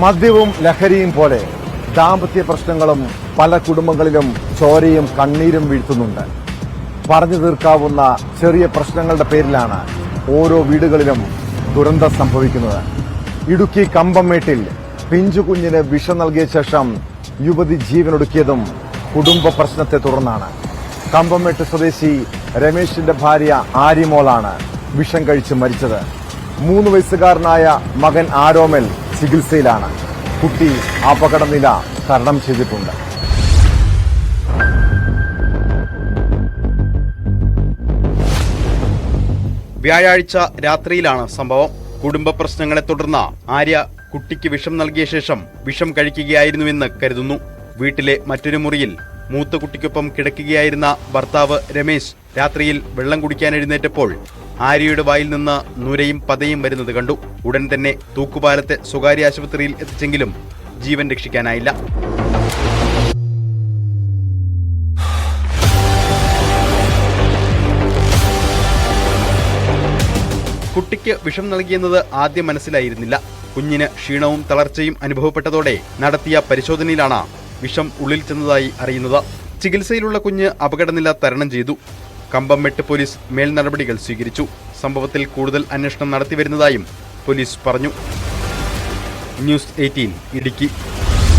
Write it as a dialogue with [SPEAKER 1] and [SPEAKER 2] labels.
[SPEAKER 1] മദ്യവും ലഹരിയും പോലെ ദാമ്പത്യ പ്രശ്നങ്ങളും പല കുടുംബങ്ങളിലും ചോരയും കണ്ണീരും വീഴ്ത്തുന്നുണ്ട്. പറഞ്ഞു തീർക്കാവുന്ന ചെറിയ പ്രശ്നങ്ങളുടെ പേരിലാണ് ഓരോ വീടുകളിലും ദുരന്തം സംഭവിക്കുന്നത്. ഇടുക്കി കമ്പംമേട്ടിൽ പിഞ്ചുകുഞ്ഞിന് വിഷം നൽകിയ ശേഷം യുവതി ജീവനൊടുക്കിയതും കുടുംബ പ്രശ്നത്തെ തുടർന്നാണ്. കമ്പംമേട്ട് സ്വദേശി രമേശിന്റെ ഭാര്യ ആര്യമോളാണ് വിഷം കഴിച്ച് മരിച്ചത്. 3 വയസ്സുകാരനായ മകൻ ആരോമൽ ചികിത്സയിലാണ്. കുട്ടി അപകടനില തരണം ചെയ്തിട്ടുണ്ട്.
[SPEAKER 2] വ്യാഴാഴ്ച രാത്രിയിലാണ് സംഭവം. കുടുംബ പ്രശ്നങ്ങളെ തുടർന്ന് ആര്യ കുട്ടിക്ക് വിഷം നൽകിയ ശേഷം വിഷം കഴിക്കുകയായിരുന്നുവെന്ന് കരുതുന്നു. വീട്ടിലെ മറ്റൊരു മുറിയിൽ മൂത്ത കുട്ടിക്കൊപ്പം കിടക്കുകയായിരുന്ന ഭർത്താവ് രമേശ് രാത്രിയിൽ വെള്ളം കുടിക്കാൻ എഴുന്നേറ്റപ്പോൾ ആര്യയുടെ വായിൽ നിന്ന് നുരയും പതയും വരുന്നത് കണ്ടു. ഉടൻ തന്നെ തൂക്കുപാലത്തെ സ്വകാര്യ ആശുപത്രിയിൽ എത്തിച്ചെങ്കിലും ജീവൻ രക്ഷിക്കാനായില്ല. കുട്ടിക്ക് വിഷം നൽകിയെന്നത് ആദ്യം മനസ്സിലായിരുന്നില്ല. കുഞ്ഞിന് ക്ഷീണവും തളർച്ചയും അനുഭവപ്പെട്ടതോടെ നടത്തിയ പരിശോധനയിലാണ് വിഷം ഉള്ളിൽ ചെന്നതായി അറിയുന്നത്. ചികിത്സയിലുള്ള കുഞ്ഞ് അപകടനില തരണം ചെയ്തു. കമ്പംമേട്ട് പോലീസ് മേൽ നടപടികൾ സ്വീകരിച്ചു. സംഭവത്തിൽ കൂടുതൽ അന്വേഷണം നടത്തിവരുന്നതായും പോലീസ് പറഞ്ഞു. ന്യൂസ് 18 ഇടുക്കി.